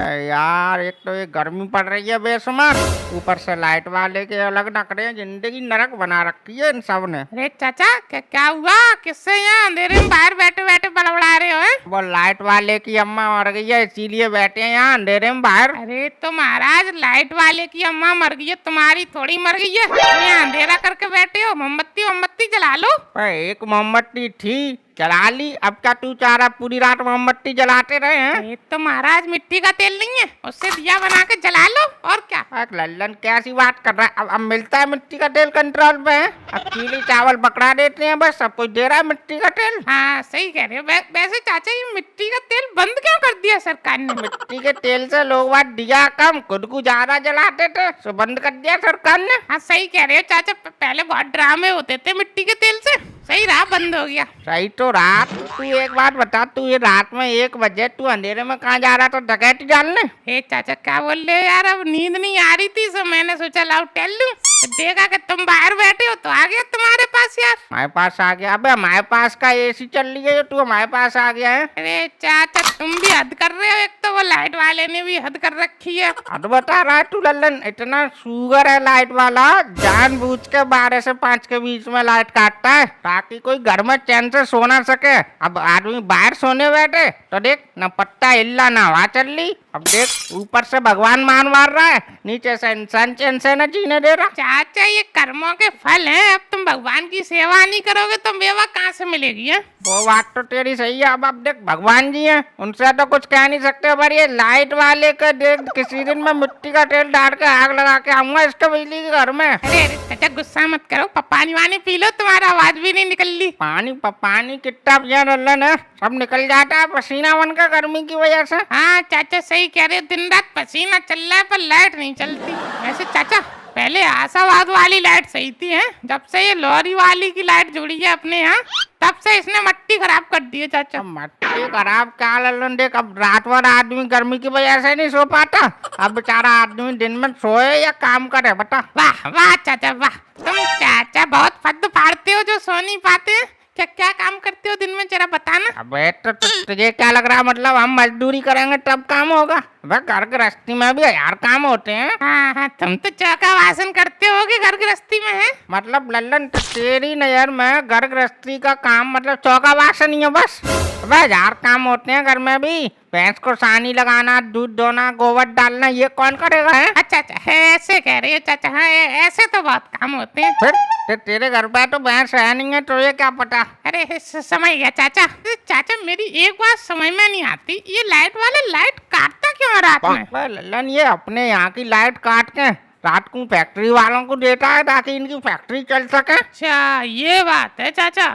यार एक तो ये गर्मी पड़ रही है बेशुमार, ऊपर से लाइट वाले के अलग नखरे हैं। जिंदगी नरक बना रखी है इन सब ने। अरे चाचा क्या हुआ? किससे यहाँ अंधेरे में बाहर बैठे बैठे बड़बड़ा रहे हो? वो लाइट वाले की अम्मा मर गई है, इसीलिए बैठे हैं यहाँ अंधेरे में बाहर। अरे तो महाराज, लाइट वाले की अम्मा मर गई है, तुम्हारी थोड़ी मर गई है। यहाँ अंधेरा करके बैठे हो, मोमबत्ती मोमबत्ती जला लो। एक मोमबत्ती थी, जला ली। अब क्या तू चाह रहा पूरी रात मोमबत्ती जलाते रहे हैं? ये तो महाराज मिट्टी का तेल नहीं है, उससे दिया बना के जला लो और क्या। लल्लन कैसी बात कर रहा है? अब मिलता है मिट्टी का तेल कंट्रोल पे है। अब चीली चावल पकड़ा देते हैं, बस सब कुछ दे रहा है मिट्टी का तेल। हाँ सही कह रहे हो। वैसे चाचा, ये मिट्टी का तेल बंद क्यों कर दिया सरकार ने? मिट्टी के तेल से लोग बात दिया कम, खुद को ज्यादा जलाते थे, तो बंद कर दिया सरकार ने। हाँ सही कह रहे हो चाचा, पहले बहुत ड्रामे होते थे मिट्टी के तेल से, सही रहा बंद हो गया। सही तो रात। तू एक बात बता, तू ये रात में 1 बजे तू अंधेरे में कहाँ जा रहा था डकैती डालने? हे चाचा क्या बोल रहे हो यार, अब नींद नहीं आ रही थी, सो मैंने सोचा लाओ टहल लूं। तो देखा कि तुम बाहर बैठे हो तो आ गया तुम्हारे पास यार। हमारे पास आ गया? अबे हमारे पास का एसी चल रही है, तू हमारे पास आ गया है। अरे चाचा तुम भी हद कर रहे हो, एक तो वो लाइट वाले ने भी हद कर रखी है। अब बता रहा है तू लल्लन, इतना शुगर है लाइट वाला, जानबूझ के 12 से 5 के बीच में लाइट काटता है ताकि कोई घर में चैन से सो ना सके। अब आदमी बाहर सोने बैठे तो देख, न पत्ता हिल्ला ना हवा चल ली। अब देख, ऊपर से भगवान मान मार रहा है, नीचे से इंसान चैन से न जीने दे रहा। चाचा ये कर्मों के फल हैं, अब तुम भगवान की सेवा नहीं करोगे तो मेवा कहाँ से मिलेगी है? वो बात तो तेरी सही है। अब देख, भगवान जी हैं, उनसे तो कुछ कह नहीं सकते, पर ये लाइट वाले का देख, किसी दिन मैं मिट्टी का तेल डाल के आग लगा के आऊंगा इसके बिजली के घर में। अरे चाचा गुस्सा मत करो, पानी वानी पी लो, तुम्हारा आवाज भी नहीं निकल ली। पानी कितना पिया लल्लन है, सब निकल जाता है पसीना बनकर गर्मी की वजह से। हाँ चाचा सही कह रहे हो, दिन रात पसीना चल रहा है पर लाइट नहीं चलती। वैसे चाचा पहले आशावाद वाली लाइट सही थी है, जब से ये लोहरी वाली की लाइट जुड़ी है अपने यहाँ, तब से इसने मट्टी खराब कर दी है चाचा। मट्टी खराब क्या लल्लन? देख, अब रात भर आदमी गर्मी की वजह से नहीं सो पाता, अब बेचारा आदमी दिन में सोए या काम करे, बता। वाह वाह चाचा वाह, तुम चाचा बहुत फद्द फाड़ते हो जो सो नहीं पाते हैं। क्या क्या काम करते हो दिन में, जरा बताना। अबे तो तुझे क्या लग रहा है, मतलब हम मजदूरी करेंगे तब काम होगा? अबे घर गृहस्थी में भी 1000 काम होते हैं। हाँ तुम तो चौका वासन करते होगे घर गृहस्थी में है। मतलब लल्लन, तेरी नजर में घर गृहस्थी का काम मतलब चौका वासन ही है बस? अबे 1000 काम होते हैं घर में भी। भैंस को सानी लगाना, दूध दोना, गोबर डालना, ये कौन करेगा है? अच्छा ऐसे कह रहे हो चाचा? हाँ ऐसे तो बहुत काम होते हैं। फिर तेरे घर पे तो भैंस है नहीं है, तो ये क्या पता? अरे समझ गया चाचा। चाचा मेरी एक बात समझ में नहीं आती, ये लाइट वाले लाइट काटता क्यों है रात में? लल्लन, ये अपने यहाँ की लाइट काट के रात को फैक्ट्री वालों को देता है ताकि इनकी फैक्ट्री चल सके। अच्छा ये बात है चाचा।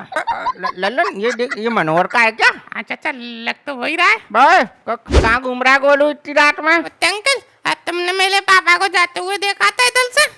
लल्लन ये देख, ये मनोहर का है क्या? हाँ चाचा लग तो वही रहा है। भाई कहाँ घूम रहा है गोलू इतनी रात में? अंकल तुमने मेरे पापा को जाते हुए देखा था इधर से?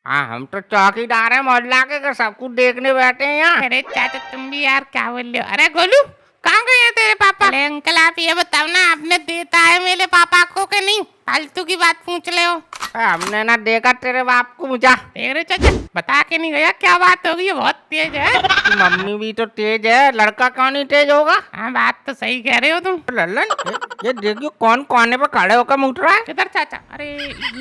हाँ, हम तो चौकीदार है मोहल्ला के, सब कुछ देखने बैठे हैं यहाँ। अरे चाचा तुम भी यार क्या बोल रहे हो? अरे गोलू कहाँ गए हैं तेरे पापा? अरे अंकल आप ये बताओ ना, आपने देता है मेरे पापा को कि नहीं? फालतू की बात पूछ ले हो। हमने ना देखा तेरे बाप को। मुझा अरे चाचा बता के नहीं गया, क्या बात होगी? ये बहुत तेज है। मम्मी भी तो तेज है, लड़का कौन ही तेज होगा? हाँ बात तो सही कह रहे हो तुम। लल्लन ये देखियो कौन कोने पे खड़े होकर मुठ रहा है। किधर चाचा? अरे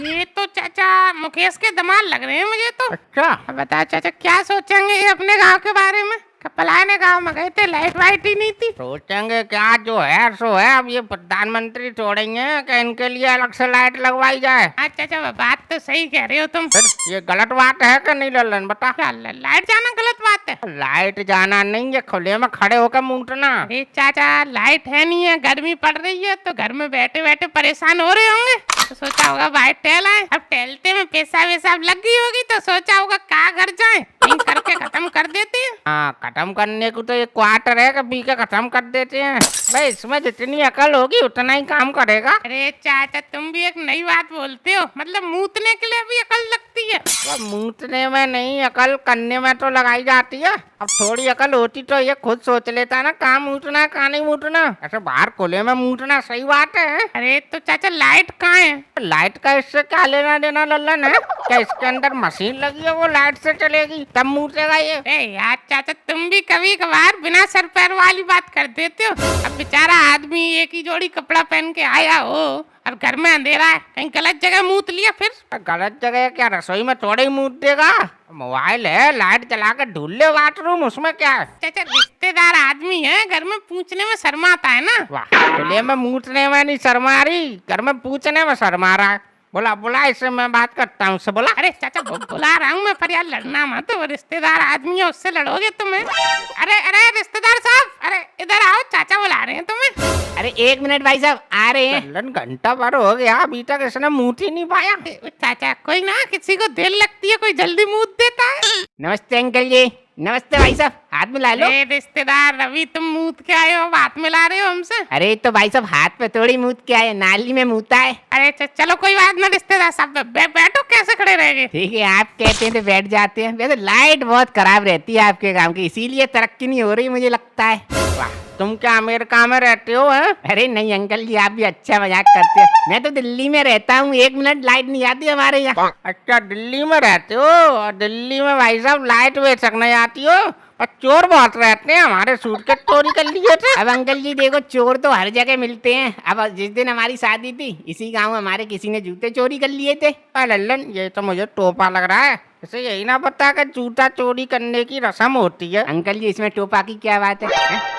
ये तो चाचा मुकेश के दामाद लग रहे हैं मुझे तो। अच्छा बता चाचा क्या सोचेंगे ये अपने गांव के बारे में? पलाने गांव में गए थे, लाइट वाइट ही नहीं थी। सोचेंगे क्या, जो है सो है। अब ये प्रधानमंत्री छोड़ेंगे कि इनके लिए अलग से लाइट लगवाई जाए? अच्छा अच्छा बात तो सही कह रहे हो तुम। फिर ये गलत बात है कि नहीं लल्लन, बता। लाइट जाना गलत बात है? लाइट जाना नहीं, ये खुले में खड़े होकर मूटना। अरे चाचा लाइट है नहीं है, गर्मी पड़ रही है तो घर में बैठे बैठे परेशान हो रहे होंगे, तो सोचा होगा बाहर टहल आए। अब टहलते में पेशाब वेशाब लग गई होगी तो सोचा होगा कहाँ घर जाए, नहीं करके खत्म कर देते हैं। हाँ, खत्म करने को तो ये क्वार्टर है, कभी के खत्म कर देते हैं भाई। इसमें जितनी अकल होगी उतना ही काम करेगा। अरे चाचा तुम भी एक नई बात बोलते हो, मतलब मूतने के लिए भी अकल लगती है? तो मूतने में नहीं, अकल करने में तो लगाई जाती है। अब थोड़ी अकल होती तो ये खुद सोच लेता ना कहाँ मूतना है कहाँ नहीं मूतना। ऐसे बाहर खुले में मूतना सही बात है। अरे तो चाचा लाइट कहाँ है? लाइट का इससे क्या लेना देना लल्लन है? क्या इसके अंदर मशीन लगी है, वो लाइट से चलेगी तब मूतेगा ये? अरे यार चाचा तुम भी कभी कभार बिना सर पैर वाली बात कर देते हो। अब बेचारा आदमी एक ही जोड़ी कपड़ा पहन के आया हो, और घर में अंधेरा है, कहीं गलत जगह मूत लिया फिर। गलत जगह है क्या? रसोई में थोड़े ही मूत देगा। मोबाइल है, लाइट जला के ढूंढ ले बाथरूम, उसमें क्या है? चाचा रिश्तेदार आदमी है, घर में पूछने में शर्माता है ना। वाह, खुले में मूतने में नहीं शर्मा रही, घर में पूछने में शर्मा रहा है। बोला बोला, इससे मैं बात करता हूँ, उससे बोला। अरे चाचा बुला रहा हूँ मैं, पर यार लड़ना मत, वो रिश्तेदार आदमी है, उससे लड़ोगे तुम्हें। अरे अरे रिश्तेदार साहब, अरे इधर आओ, चाचा बुला रहे हैं तुम्हें। अरे 1 मिनट भाई साहब, आ रहे हैं। चलन घंटा भर हो गया, अभी तक इसने मूत ही नहीं पाया। चाचा कोई ना, किसी को देर लगती है, कोई जल्दी मूत देता है। नमस्ते अंकल जी। नमस्ते भाई साहब, हाथ मिला लो। अरे रिश्तेदार रवि, तुम मूत के आए हो, बात मिला रहे हो हमसे। अरे तो भाई साहब हाथ पे थोड़ी मूत के आए, नाली में मूता है। अरे चलो कोई बात ना रिश्तेदार साहब, बैठो, कैसे खड़े रहेंगे। ठीक है, आप कहते हैं तो बैठ जाते हैं। वैसे लाइट बहुत खराब रहती है आपके गांव की, इसीलिए तरक्की नहीं हो रही मुझे लगता है। वाह, तुम क्या अमेरिका में रहते हो हैं? अरे नहीं अंकल जी, आप भी अच्छा मजाक करते हैं। मैं तो दिल्ली में रहता हूँ, 1 मिनट लाइट नहीं आती हमारे यहाँ। अच्छा, दिल्ली में रहते हो? और दिल्ली में भाई साहब लाइट बेचक नहीं आती हो, और चोर बहुत रहते हैं। हमारे सूटकेस चोरी कर लिए थे। अब अंकल जी देखो, चोर तो हर जगह मिलते हैं। अब जिस दिन हमारी शादी थी, इसी गांव में हमारे किसी ने जूते चोरी कर लिए थे। लल्लन, ये तो मुझे टोपा लग रहा है। इसे यही ना पता कि जूता चोरी करने की रस्म होती है। अंकल जी इसमें टोपा की क्या बात है?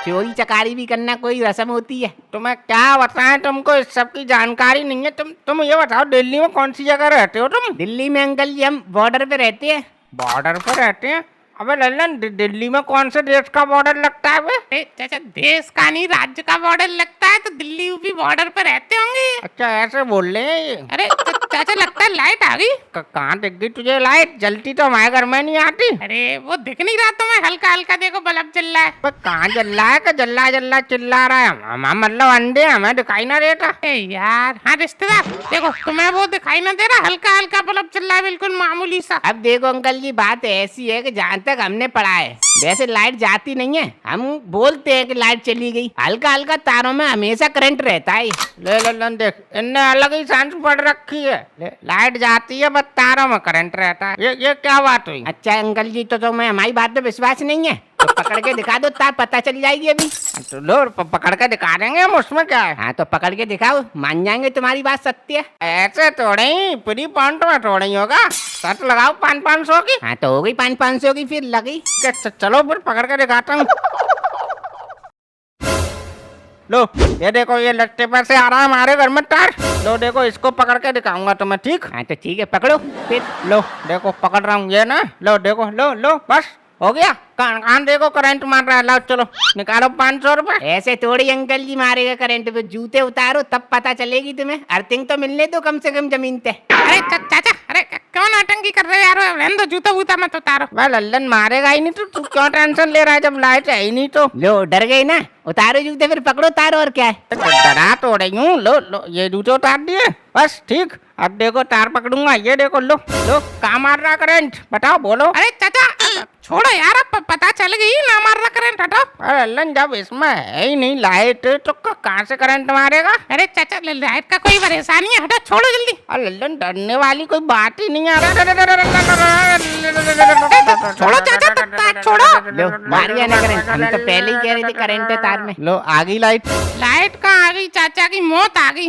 चोरी चकारी भी करना कोई रस्म होती है? तुम्हें क्या बताएं, तुमको इस सब की जानकारी नहीं है। तुम ये बताओ, दिल्ली में कौन सी जगह रहते हो तुम? दिल्ली में अंकल जी हम बॉर्डर पे रहते हैं। बॉर्डर पर रहते हैं? अबे लल्लन, दिल्ली में कौन से देश का बॉर्डर लगता है बे? अरे चाचा देश का नहीं, राज्य का बॉर्डर लगता है, तो दिल्ली यूपी बॉर्डर पे रहते होंगे। अच्छा, ऐसे बोल रहे हैं ये। अरे चाचा लगता है लाइट आ गई। कहाँ दिख गई तुझे लाइट? जलती तो हमारे घर में नहीं आती। अरे वो दिख नहीं रहा तुम्हें? हल्का हल्का देखो, बल्ब जल रहा है। पर कहाँ जल रहा है? जल्ला जल्ला चिल्ला रहा है। हम मतलब अंडे हमें दिखाई ना देता। ए यार, हाँ रिश्तेदार देखो, तुम्हें वो दिखाई ना दे रहा? हल्का हल्का बल्ब चल रहा है, बिल्कुल मामूली सा। अब देखो अंकल जी, बात ऐसी है कि जहाँ तक हमने पढ़ा है, वैसे लाइट जाती नहीं है। हम बोलते हैं कि लाइट चली गई, हल्का हल्का तारों में हमेशा करंट रहता है। ले लल्लन देख, इनने अलग ही साइंस पढ़ रखी है। लाइट जाती है, बस तारों में करंट रहता है। ये क्या बात हुई? अच्छा अंकल जी, तो मैं हमारी बात पे विश्वास नहीं है तो पकड़ के दिखा दो, तार पता चल जाएगी अभी। तो लो, पकड़ के दिखा देंगे हम, उसमें क्या है। हाँ तो पकड़ के दिखाओ, मान जाएंगे तुम्हारी बात सत्य है। ऐसे थोड़े ही, फ्री पॉइंट में थोड़े ही होगा। शर्त लगाओ 500 की। हाँ तो हो गई 500 की, फिर लगी। चलो फिर पकड़ के दिखाता हूँ। लो ये देखो, ये लट्टे पर से आ रहा है हमारे घर में तार। लो देखो, इसको पकड़ के दिखाऊंगा तुम्हें, ठीक? हाँ तो ठीक है, पकड़ो फिर। लो देखो, पकड़ रहा हूँ ये ना। लो देखो, लो बस हो गया। कान देखो, करंट मार रहा है। लो चलो निकालो 500 रुपए। ऐसे थोड़ी अंकल जी मारेगा करंट पे, जूते उतारो तब पता चलेगी तुम्हें। अर्थिंग तो मिलने दो कम से कम जमीन पे। अरे चाचा, अरे क्यों नौटंकी कर रहे हो यार? रहने दो, जूता वूता मत उतारो। वह लल्लन मारेगा ही नहीं तो तू क्यों टेंशन ले रहा है, जब लाइट है ही नहीं तो। लो डर गए ना, उतारो जूते फिर पकड़ो तार, और क्या है। डरा तो रही हूँ। लो ये जूते उतार दिए, बस ठीक। अब देखो तार पकड़ूंगा, ये देखो। लो कहाँ मार रहा करंट, बताओ बोलो। अरे चाचा छोड़ो यार, अब पता चल गई ना मार रहा करंट, हटो। अरे लल्लन, जब इसमें है ही नहीं लाइट तो कहाँ से करंट मारेगा? अरे चाचा लाइट का कोई भरोसा नहीं है, हटो, छोड़ो जल्दी। अरे लल्लन, डरने वाली कोई बात ही नहीं आ रहा। छोड़ो चाचा, तार छोड़ो। लो मार गया ना करंट, हम तो पहले ही कह रहे थे करंट है तार में। लो आ गई लाइट। लाइट कहाँ आ गई चाचा की, मौत आ गई।